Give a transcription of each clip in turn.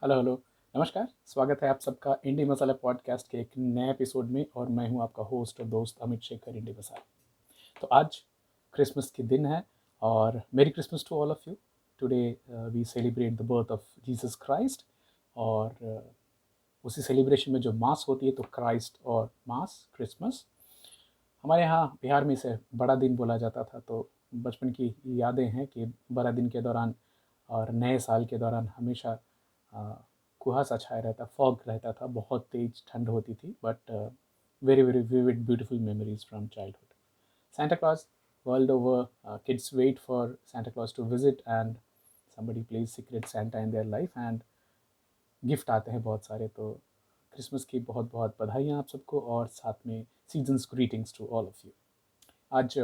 Hello hello. नमस्कार, स्वागत है आप सबका इंडी मसाला पॉडकास्ट के एक नए एपिसोड में। और मैं हूं आपका होस्ट और दोस्त अमित शेखर इंडी मसाला। तो आज क्रिसमस के दिन है और merry Christmas to all of you. Today we celebrate the birth of Jesus Christ. और उसी सेलिब्रेशन में जो मास होती है, तो क्राइस्ट और मास क्रिसमस हमारे यहाँ बिहार में इसे बड़ा दिन बोला जाता था। तो बचपन की यादें हैं कि बड़ा दिन के दौरान और नए साल के दौरान हमेशा अ, कुहासा छाया रहता, फॉग रहता था, बहुत तेज ठंड होती थी। But very very vivid beautiful memories from childhood. Santa Claus, world over, kids wait for Santa Claus to visit, and somebody plays Secret Santa in their life, and gift आते हैं बहुत सारे। तो क्रिसमस की बहुत बहुत बधाइयाँ आप सबको, और साथ में season's greetings to all of you. आज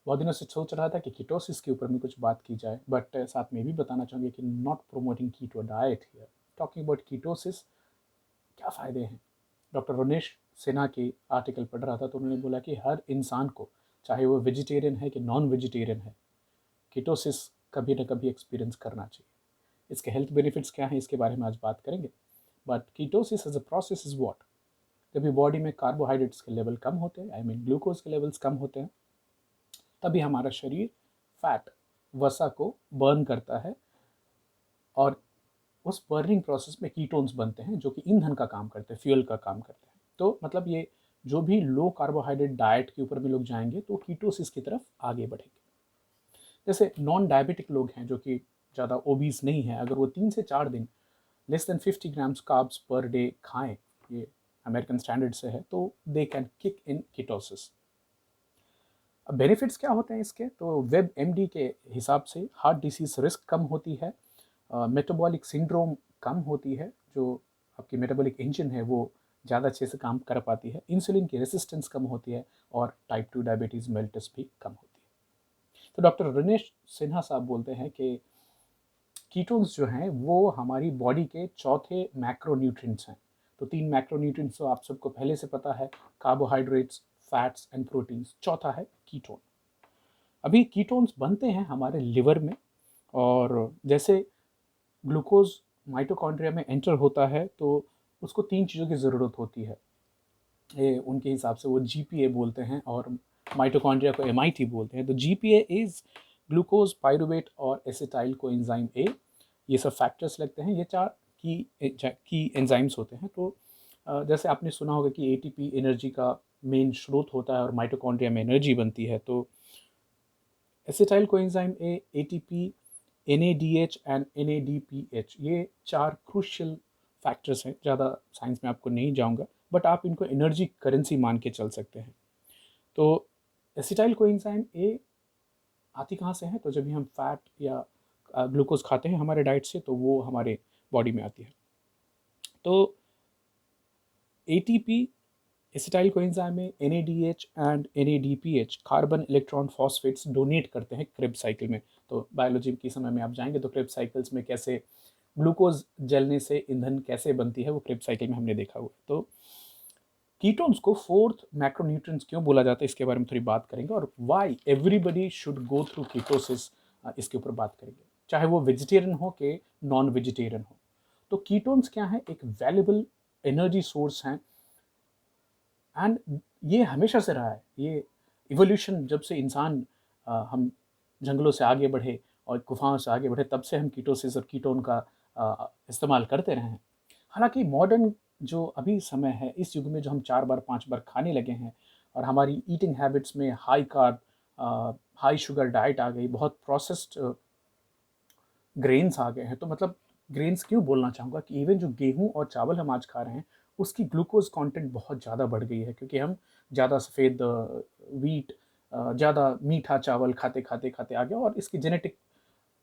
बहुत दिनों से सोच रहा था कि कीटोसिस के ऊपर में कुछ बात की जाए, बट साथ में भी बताना चाहूँगी कि not promoting keto diet here, talking about ketosis. क्या फ़ायदे हैं? डॉक्टर रमेश सिन्हा की आर्टिकल पढ़ रहा था, तो उन्होंने बोला कि हर इंसान को, चाहे वो वेजिटेरियन है कि नॉन वेजिटेरियन है, कीटोसिस कभी ना कभी एक्सपीरियंस करना चाहिए। इसके हेल्थ बेनिफिट्स क्या हैं, इसके बारे में आज बात करेंगे। But ketosis as a process is what? जब भी बॉडी में कार्बोहाइड्रेट्स के लेवल कम होते हैं, आई मीन ग्लूकोज के लेवल्स कम होते हैं, तभी हमारा शरीर फैट, वसा को बर्न करता है। और उस बर्निंग प्रोसेस में कीटोन्स बनते हैं, जो कि ईंधन का काम करते हैं, फ्यूल का काम करते हैं। तो मतलब ये जो भी लो कार्बोहाइड्रेट डाइट के ऊपर में लोग जाएंगे, तो कीटोसिस की तरफ आगे बढ़ेंगे। जैसे नॉन डायबिटिक लोग हैं, जो कि ज़्यादा ओबीस नहीं है, अगर वो 3 से 4 दिन less than 50 grams carbs per day खाएं, ये अमेरिकन स्टैंडर्ड से है, तो they can kick in ketosis. अब बेनिफिट्स क्या होते हैं इसके? तो वेब एमडी के हिसाब से हार्ट डिसीज रिस्क कम होती है, मेटाबॉलिक सिंड्रोम कम होती है, जो आपकी मेटाबॉलिक इंजन है वो ज़्यादा अच्छे से काम कर पाती है, इंसुलिन की रेसिस्टेंस कम होती है, और टाइप 2 डायबिटीज़ मेल्टस भी कम होती है। तो डॉक्टर रनेश सिन्हा साहब बोलते हैं कि कीटोन्स जो हैं वो हमारी बॉडी के चौथे मैक्रोन्यूट्रिएंट्स हैं। तो 3 मैक्रोन्यूट्रिएंट्स तो आप सबको पहले से पता है, कार्बोहाइड्रेट्स, फैट्स एंड प्रोटीन्स। चौथा है कीटोन। अभी कीटोन्स बनते हैं हमारे लिवर में, और जैसे ग्लूकोज माइटोकॉन्ड्रिया में एंटर होता है, तो उसको 3 चीज़ों की ज़रूरत होती है। ये उनके हिसाब से वो जीपीए बोलते हैं, और माइटोकॉन्ड्रिया को एमआईटी बोलते हैं। तो जीपीए इज़ ग्लूकोज, पायरुवेट और एसिटाइल को एंजाइम ए। ये सब फैक्टर्स लगते हैं, ये 4 की एंजाइम्स होते हैं। तो जैसे आपने सुना होगा कि एटीपी एनर्जी का मेन स्रोत होता है, और माइटोकॉन्ड्रिया में एनर्जी बनती है। तो acetyl coenzyme A, ATP, NADH and NADPH, ये 4 क्रूशियल फैक्टर्स हैं। ज़्यादा साइंस में आपको नहीं जाऊंगा, बट आप इनको एनर्जी करेंसी मान के चल सकते हैं। तो एसिटाइल कोएंजाइम ए आती कहाँ से है? तो जब भी हम फैट या ग्लूकोज खाते हैं हमारे डाइट से, तो वो हमारे बॉडी में आती है। तो एटीपी, एसिटाइल कोएंजाइम में NADH and NADPH carbon electron phosphates donate करते हैं क्रेब साइकिल में। तो बायोलॉजी के समय में आप जाएंगे तो क्रेब साइकिल्स में कैसे ग्लूकोज जलने से ईंधन कैसे बनती है, वो क्रेब साइकिल में हमने देखा हुआ है। तो कीटोन्स को फोर्थ मैक्रोन्यूट्रिएंट्स क्यों बोला जाता है, इसके बारे में थोड़ी बात करेंगे, और why everybody should go through ketosis, इसके ऊपर बात करेंगे, चाहे वो वेजिटेरियन हो कि नॉन वेजिटेरियन हो। तो कीटोन्स क्या है? एक वैल्यूबल एनर्जी सोर्स हैं, एंड ये हमेशा से रहा है। ये इवोल्यूशन, जब से इंसान हम जंगलों से आगे बढ़े और गुफाओं से आगे बढ़े, तब से हम कीटोसिस और कीटोन का इस्तेमाल करते रहे हैं। हालांकि मॉडर्न जो अभी समय है, इस युग में जो हम 4 बार 5 बार खाने लगे हैं, और हमारी ईटिंग हैबिट्स में high carb, high sugar diet आ गई, बहुत प्रोसेस्ड ग्रेन्स आ गए हैं। तो मतलब ग्रेन्स क्यों बोलना चाहूँगा कि इवन जो गेहूँ और चावल हम आज खा रहे हैं, उसकी ग्लूकोज कंटेंट बहुत ज़्यादा बढ़ गई है, क्योंकि हम ज़्यादा सफ़ेद व्हीट, ज़्यादा मीठा चावल खाते खाते खाते आ गया, और इसकी जेनेटिक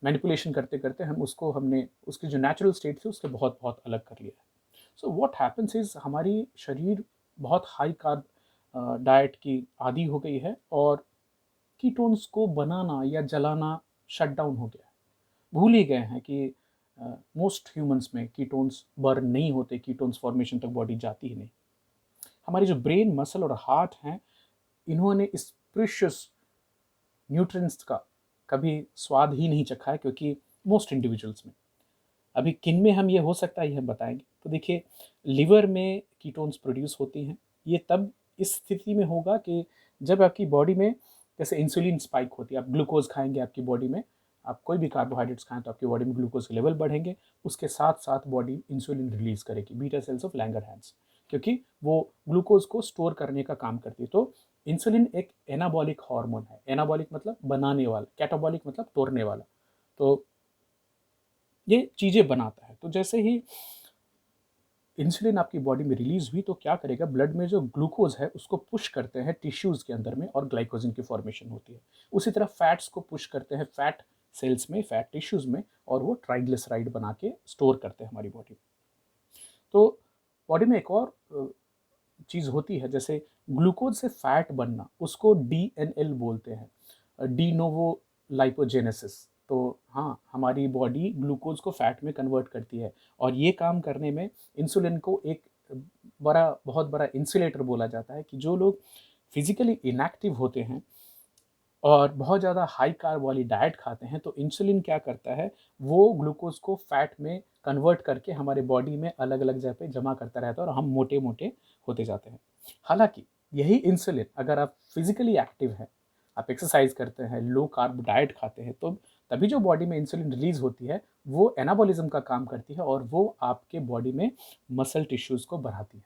मैनिपुलेशन करते करते हमने उसकी जो नेचुरल स्टेट थी उसके बहुत बहुत अलग कर लिया है। सो व्हाट हैपेंस इज, हमारी शरीर बहुत हाई कार्ब डाइट की आदी हो गई है, और कीटोन्स को बनाना या जलाना शट डाउन हो गया है। भूल ही गए हैं कि मोस्ट ह्यूमंस में कीटोन्स बर्न नहीं होते, कीटोन्स फॉर्मेशन तक बॉडी जाती ही नहीं। हमारी जो ब्रेन, मसल और हार्ट हैं, इन्होंने इस प्रीशियस न्यूट्रिएंट्स का कभी स्वाद ही नहीं चखा है, क्योंकि मोस्ट इंडिविजुअल्स में अभी किन में हम ये हो सकता है ये हम बताएंगे। तो देखिए, लिवर में कीटोन्स प्रोड्यूस होती हैं। ये तब इस स्थिति में होगा कि जब आपकी बॉडी में जैसे इंसुलिन स्पाइक होती है, आप ग्लूकोज खाएंगे आपकी बॉडी में, आप कोई भी कार्बोहाइड्रेट्स खाएं तो आपकी बॉडी में ग्लूकोज के लेवल बढ़ेंगे, उसके साथ साथ बॉडी इंसुलिन रिलीज करेगी, बीटा सेल्स ऑफ लैंगरहैंस, क्योंकि वो ग्लूकोज को स्टोर करने का काम करती है। तो इंसुलिन एक एनाबॉलिक हार्मोन है। एनाबॉलिक मतलब बनाने वाला, कैटाबॉलिक मतलब तोड़ने वाला। तो ये चीज़ें बनाता है। तो जैसे ही इंसुलिन आपकी बॉडी में रिलीज हुई तो क्या करेगा, ब्लड में जो ग्लूकोज है उसको पुश करते हैं टिश्यूज़ के अंदर में और ग्लाइकोजन की फॉर्मेशन होती है। उसी तरह फैट्स को पुश करते हैं फैट सेल्स में, फैट टिश्यूज़ में, और वो ट्राइग्लिसराइड बना के स्टोर करते हैं हमारी बॉडी में। तो बॉडी में एक और चीज़ होती है, जैसे ग्लूकोज से फैट बनना, उसको DNL बोलते हैं, डी नोवो लाइपोजेनेसिस। तो हाँ, हमारी बॉडी ग्लूकोज को फैट में कन्वर्ट करती है, और ये काम करने में इंसुलिन को एक बहुत बड़ा इंसुलेटर बोला जाता है। कि जो लोग फिजिकली इनएक्टिव होते हैं और बहुत ज़्यादा हाई कार्ब वाली डाइट खाते हैं, तो इंसुलिन क्या करता है, वो ग्लूकोज को फैट में कन्वर्ट करके हमारे बॉडी में अलग अलग जगह पे जमा करता रहता है और हम मोटे मोटे होते जाते हैं। हालांकि यही इंसुलिन, अगर आप फिजिकली एक्टिव हैं, आप एक्सरसाइज करते हैं, लो कार्ब डाइट खाते हैं, तो तभी जो बॉडी में इंसुलिन रिलीज होती है वो एनाबॉलिज्म का काम करती है और वो आपके बॉडी में मसल टिश्यूज़ को बढ़ाती है।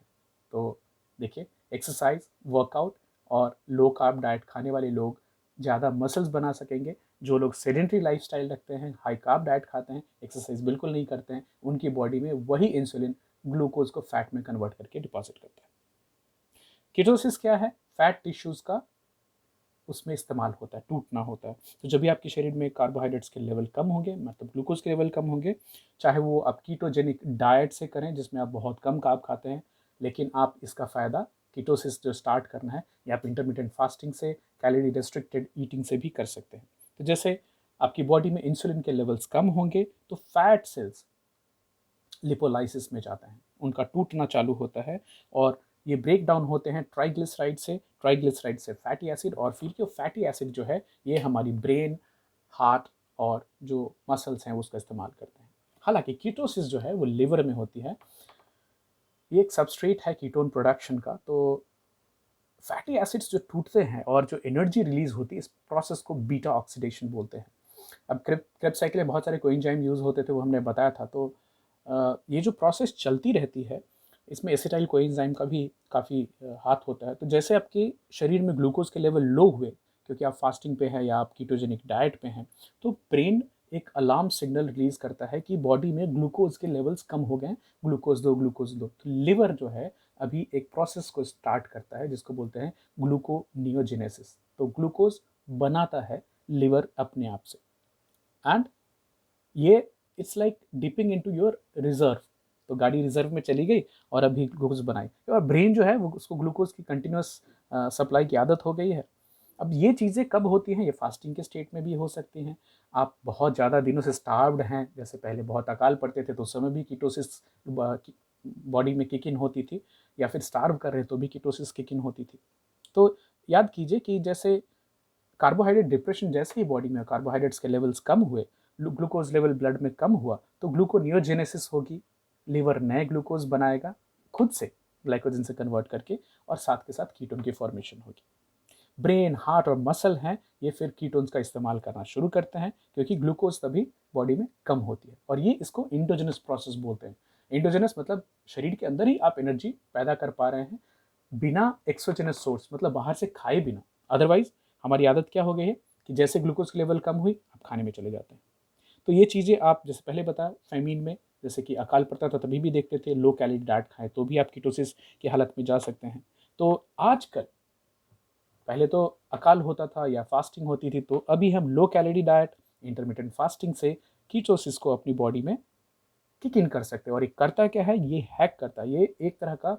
तो देखिए, एक्सरसाइज, वर्कआउट और लो कार्ब डाइट खाने वाले लोग ज़्यादा मसल्स बना सकेंगे। जो लोग सेडेंट्री लाइफस्टाइल रखते हैं, हाई कार्ब डाइट खाते हैं, एक्सरसाइज बिल्कुल नहीं करते हैं, उनकी बॉडी में वही इंसुलिन ग्लूकोज को फैट में कन्वर्ट करके डिपॉजिट करता है। कीटोसिस क्या है? फैट टिश्यूज़ का उसमें इस्तेमाल होता है, टूटना होता है। तो जब भी आपके शरीर में कार्बोहाइड्रेट्स के लेवल कम होंगे, मतलब ग्लूकोज के लेवल कम होंगे, चाहे वो आप कीटोजेनिक डाइट से करें जिसमें आप बहुत कम कार्ब खाते हैं, लेकिन आप इसका फ़ायदा कीटोसिस जो स्टार्ट करना है, या आप इंटरमीडिएट फास्टिंग से, कैलोरी रेस्ट्रिक्टेड ईटिंग से भी कर सकते हैं। तो जैसे आपकी बॉडी में इंसुलिन के लेवल्स कम होंगे तो फैट सेल्स लिपोलाइसिस में जाते हैं, उनका टूटना चालू होता है, और ये ब्रेक डाउन होते हैं ट्राइग्लिसराइड से फैटी एसिड, और फिर जो फैटी एसिड जो है ये हमारी ब्रेन, हार्ट और जो मसल्स हैं उसका इस्तेमाल करते हैं। हालांकि कीटोसिस जो है वो लिवर में होती है, ये एक सबस्ट्रेट है कीटोन प्रोडक्शन का। तो फैटी एसिड्स जो टूटते हैं और जो एनर्जी रिलीज होती है, इस प्रोसेस को बीटा ऑक्सीडेशन बोलते हैं। अब क्रेब्स साइकिल में बहुत सारे कोएंजाइम यूज़ होते थे, वो हमने बताया था। तो ये जो प्रोसेस चलती रहती है, इसमें एसिटाइल कोएंजाइम का भी काफ़ी हाथ होता है। तो जैसे आपके शरीर में ग्लूकोज के लेवल लो हुए, क्योंकि आप फास्टिंग पे हैं या आप कीटोजेनिक डाइट पे हैं, तो ब्रेन एक अलार्म सिग्नल रिलीज करता है कि बॉडी में ग्लूकोज के लेवल्स कम हो गए, ग्लूकोज दो, ग्लूकोज दो। तो लिवर जो है अभी एक प्रोसेस को स्टार्ट करता है जिसको बोलते हैं ग्लूकोनियोजेनेसिस। तो ग्लूकोज बनाता है लिवर अपने आप से, एंड ये it's like dipping into your reserve. तो गाड़ी रिजर्व में चली गई और अभी ग्लूकोज बनाई, और ब्रेन जो है वो उसको ग्लूकोज की कंटिन्यूस सप्लाई की आदत हो गई है। अब ये चीज़ें कब होती हैं? ये फास्टिंग के स्टेट में भी हो सकती हैं। आप बहुत ज़्यादा दिनों से स्टार्व्ड हैं, जैसे पहले बहुत अकाल पड़ते थे तो उस समय भी कीटोसिस बॉडी में किक इन होती थी, या फिर स्टार्व कर रहे तो भी कीटोसिस किक इन होती थी। तो याद कीजिए कि जैसे कार्बोहाइड्रेट डिप्रेशन, जैसे ही बॉडी में कार्बोहाइड्रेट्स के लेवल्स कम हुए, ग्लूकोज लेवल ब्लड में कम हुआ, तो ग्लूकोनियोजेनेसिस होगी, लिवर नए ग्लूकोज बनाएगा खुद से ग्लाइकोजन से कन्वर्ट करके, और साथ के साथ कीटोन की फॉर्मेशन होगी। ब्रेन, हार्ट और मसल हैं, ये फिर कीटोन्स का इस्तेमाल करना शुरू करते हैं, क्योंकि ग्लूकोज तभी बॉडी में कम होती है, और ये इसको इंडोजेनस प्रोसेस बोलते हैं। इंडोजेनस मतलब शरीर के अंदर ही आप एनर्जी पैदा कर पा रहे हैं बिना एक्सोजेनस सोर्स, मतलब बाहर से खाए बिना। अदरवाइज हमारी आदत क्या हो गई है कि जैसे ग्लूकोज की लेवल कम हुई, आप खाने में चले जाते हैं। तो ये चीज़ें आप जैसे पहले बताया, फैमिन में जैसे कि अकाल पड़ता था तभी भी देखते थे, लो कैलोरी डाइट खाएं तो भी आप कीटोसिस की हालत में जा सकते हैं। तो आजकल, पहले तो अकाल होता था या फास्टिंग होती थी, तो अभी हम low calorie diet, intermediate fasting से कीटोसिस को अपनी बॉडी में किक इन कर सकते हैं। और ये करता क्या है, ये हैक करता है। ये एक तरह का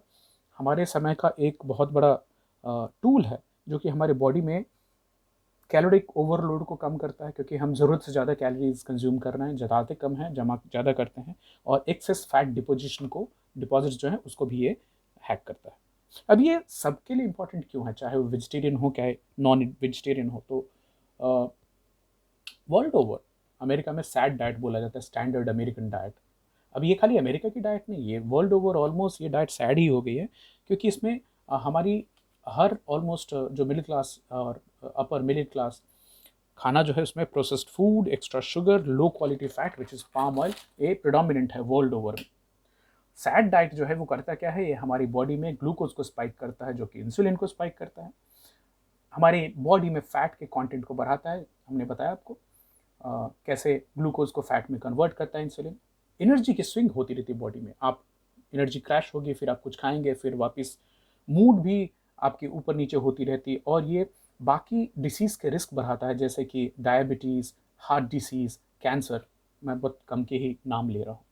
हमारे समय का एक बहुत बड़ा टूल है, जो कि हमारे बॉडी में कैलोरिक ओवरलोड को कम करता है, क्योंकि हम ज़रूरत से ज़्यादा कैलोरीज कंज्यूम कर रहे हैं, जताते कम हैं, जमा ज़्यादा करते हैं, और एक्सेस फैट डिपॉजिट जो है उसको भी ये हैक करता है। अब ये सबके लिए इंपॉर्टेंट क्यों है, चाहे वो वेजिटेरियन हो चाहे नॉन वेजिटेरियन हो। तो वर्ल्ड ओवर अमेरिका में सैड डाइट बोला जाता है, स्टैंडर्ड अमेरिकन डाइट। अब ये खाली अमेरिका की डाइट नहीं, ये वर्ल्ड ओवर ऑलमोस्ट ये डाइट सैड ही हो गई है, क्योंकि इसमें हमारी हर ऑलमोस्ट जो मिडिल क्लास और अपर मिडिल क्लास खाना जो है उसमें processed food, extra sugar, low quality fat which is palm oil, ये प्रिडोमिनेंट है वर्ल्ड ओवर में। सैड डाइट जो है वो करता क्या है, ये हमारी बॉडी में ग्लूकोज को स्पाइक करता है, जो कि इंसुलिन को स्पाइक करता है, हमारी बॉडी में फैट के कंटेंट को बढ़ाता है। हमने बताया आपको कैसे ग्लूकोज को फैट में कन्वर्ट करता है इंसुलिन। एनर्जी की स्विंग होती रहती है बॉडी में, आप एनर्जी क्रैश होगी, फिर आप कुछ खाएंगे, फिर वापस मूड भी आपकी ऊपर नीचे होती रहती है, और ये बाकी डिसीज़ के रिस्क बढ़ाता है, जैसे कि डायबिटीज़, हार्ट डिसीज़, कैंसर। मैं बहुत कम के ही नाम ले रहा हूँ।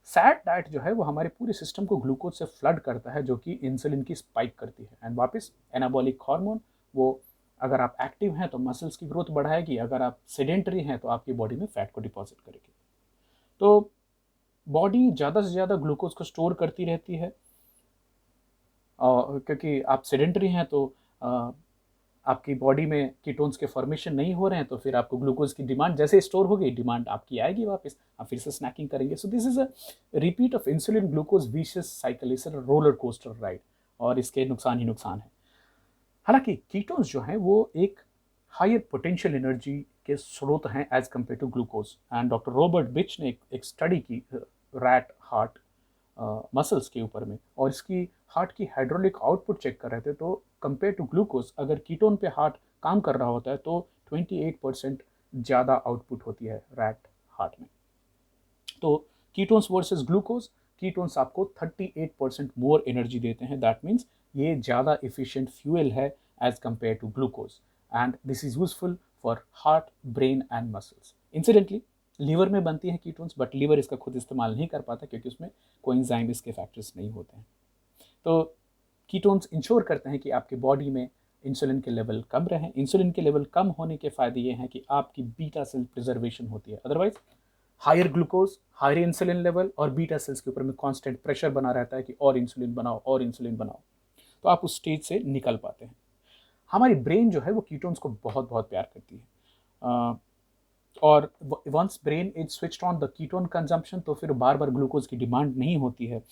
सैड डाइट जो है वो हमारे पूरे सिस्टम को ग्लूकोज से फ्लड करता है, जो कि इंसुलिन की स्पाइक करती है, एंड वापस एनाबॉलिक हार्मोन वो, अगर आप एक्टिव हैं तो मसल्स की ग्रोथ बढ़ाएगी, अगर आप सेडेंटरी हैं तो आपकी बॉडी में फैट को डिपॉजिट करेगी। तो बॉडी ज़्यादा से ज़्यादा ग्लूकोज को स्टोर करती रहती है, और क्योंकि आप सेडेंटरी हैं तो आपकी बॉडी में कीटोन्स के फॉर्मेशन नहीं हो रहे हैं, तो फिर आपको ग्लूकोज की डिमांड जैसे स्टोर हो गई, डिमांड आपकी आएगी वापस, आप फिर से स्नैकिंग करेंगे। So this is a repeat of insulin glucose vicious cycle, is a roller coaster ride, और इसके नुकसान ही नुकसान है। हालांकि कीटोन्स जो हैं वो एक हायर पोटेंशियल एनर्जी के स्रोत हैं as compare to glucose, and doctor Robert बिच ने एक स्टडी की रैट हार्ट मसल्स के ऊपर में, और इसकी हार्ट की हाइड्रोलिक आउटपुट चेक कर रहे थे, तो कंपेयर टू ग्लूकोज अगर कीटोन पे हार्ट काम कर रहा होता है तो 28% ज़्यादा आउटपुट होती है रैट हार्ट में। तो कीटोन्स वर्सेस ग्लूकोज, कीटोन्स आपको 38% मोर एनर्जी देते हैं, दैट मीन्स ये ज़्यादा इफिशिएंट फ्यूल है as compare to glucose, and this is useful for heart, brain and muscles. Incidentally liver में बनती है कीटोन्स, बट लीवर इसका खुद इस्तेमाल नहीं कर पाता क्योंकि उसमें कोएंजाइम इसके फैक्टर्स नहीं होते हैं। तो कीटोन्स इंश्योर करते हैं कि आपकी बॉडी में इंसुलिन के लेवल कम रहें। इंसुलिन के लेवल कम होने के फ़ायदे ये हैं कि आपकी बीटा सेल प्रिजर्वेशन होती है, otherwise higher glucose, higher insulin level, और बीटा सेल्स के ऊपर में कांस्टेंट प्रेशर बना रहता है कि और इंसुलिन बनाओ और इंसुलिन बनाओ, तो आप उस स्टेज से निकल पाते हैं। हमारी ब्रेन जो है वो कीटोन्स को बहुत बहुत प्यार करती है, और once brain is switched on the ketone consumption, तो फिर बार बार ग्लूकोज की डिमांड नहीं होती है।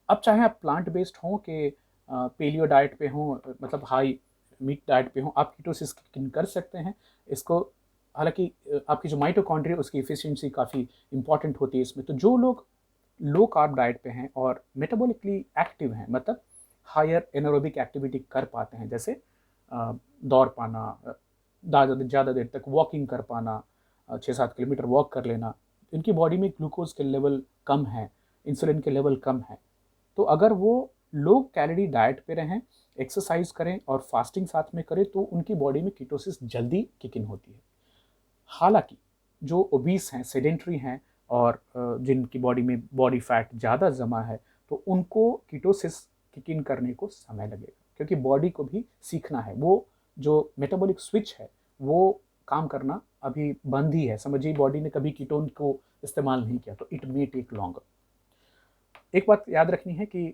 अब चाहे आप प्लांट बेस्ड हों कि पेलियो डाइट पे हों, मतलब हाई मीट डाइट पे हों, आप कीटोसिस कर सकते हैं इसको। हालांकि आपकी जो माइटोकॉन्ड्रिया उसकी एफिशिएंसी काफ़ी इंपॉर्टेंट होती है इसमें। तो जो लोग लो कार्ब डाइट पे हैं और मेटाबॉलिकली एक्टिव हैं, मतलब हायर एनारोबिक एक्टिविटी कर पाते हैं, जैसे दौड़ पाना, ज़्यादा देर तक वॉकिंग कर पाना, 6-7 किलोमीटर वॉक कर लेना, इनकी बॉडी में ग्लूकोज के लेवल कम है, इंसुलिन के लेवल कम है, तो अगर वो लो कैलोरी डाइट पे रहें, एक्सरसाइज करें और फास्टिंग साथ में करें, तो उनकी बॉडी में कीटोसिस जल्दी किक इन होती है। हालांकि जो ओबीस हैं, सेडेंट्री हैं, और जिनकी बॉडी में बॉडी फैट ज़्यादा जमा है, तो उनको कीटोसिस किक इन करने को समय लगेगा, क्योंकि बॉडी को भी सीखना है, वो जो मेटाबॉलिक स्विच है वो काम करना अभी बंद ही है, समझिए बॉडी ने कभी कीटोन को इस्तेमाल नहीं किया, तो इट मे टेक लॉन्गर। एक बात याद रखनी है कि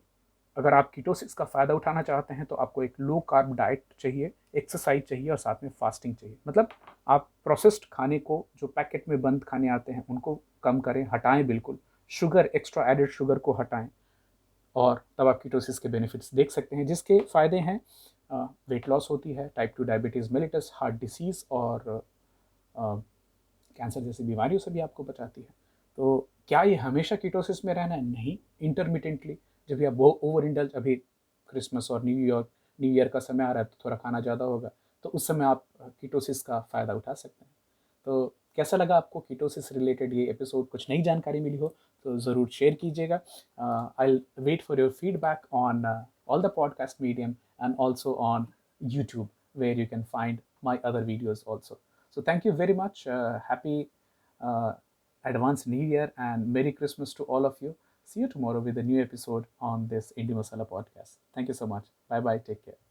अगर आप कीटोसिस का फ़ायदा उठाना चाहते हैं तो आपको एक लो कार्ब डाइट चाहिए, एक्सरसाइज चाहिए, और साथ में फास्टिंग चाहिए। मतलब आप प्रोसेस्ड खाने को, जो पैकेट में बंद खाने आते हैं, उनको कम करें, हटाएं बिल्कुल, शुगर, एक्स्ट्रा एडेड शुगर को हटाएं, और तब आप कीटोसिस के बेनिफिट्स देख सकते हैं, जिसके फ़ायदे हैं वेट लॉस होती है, type 2 diabetes mellitus, heart disease, और कैंसर जैसी बीमारियों से भी आपको बचाती है। तो क्या ये हमेशा कीटोसिस में रहना है? नहीं, इंटरमिटेंटली, जब भी आप ओवर इंडल्ज, अभी क्रिसमस और न्यू ईयर का समय आ रहा है, तो थोड़ा खाना ज़्यादा होगा, तो उस समय आप कीटोसिस का फ़ायदा उठा सकते हैं। तो कैसा लगा आपको कीटोसिस रिलेटेड ये एपिसोड? कुछ नई जानकारी मिली हो तो ज़रूर शेयर कीजिएगा। I wait for your feedback on all the podcast medium and also on YouTube, where you can find my other videos also. So thank you very much. Happy uh, advanced New Year and Merry Christmas to all of you. See you tomorrow with a new episode on this Indie Masala podcast. Thank you so much. Bye bye. Take care.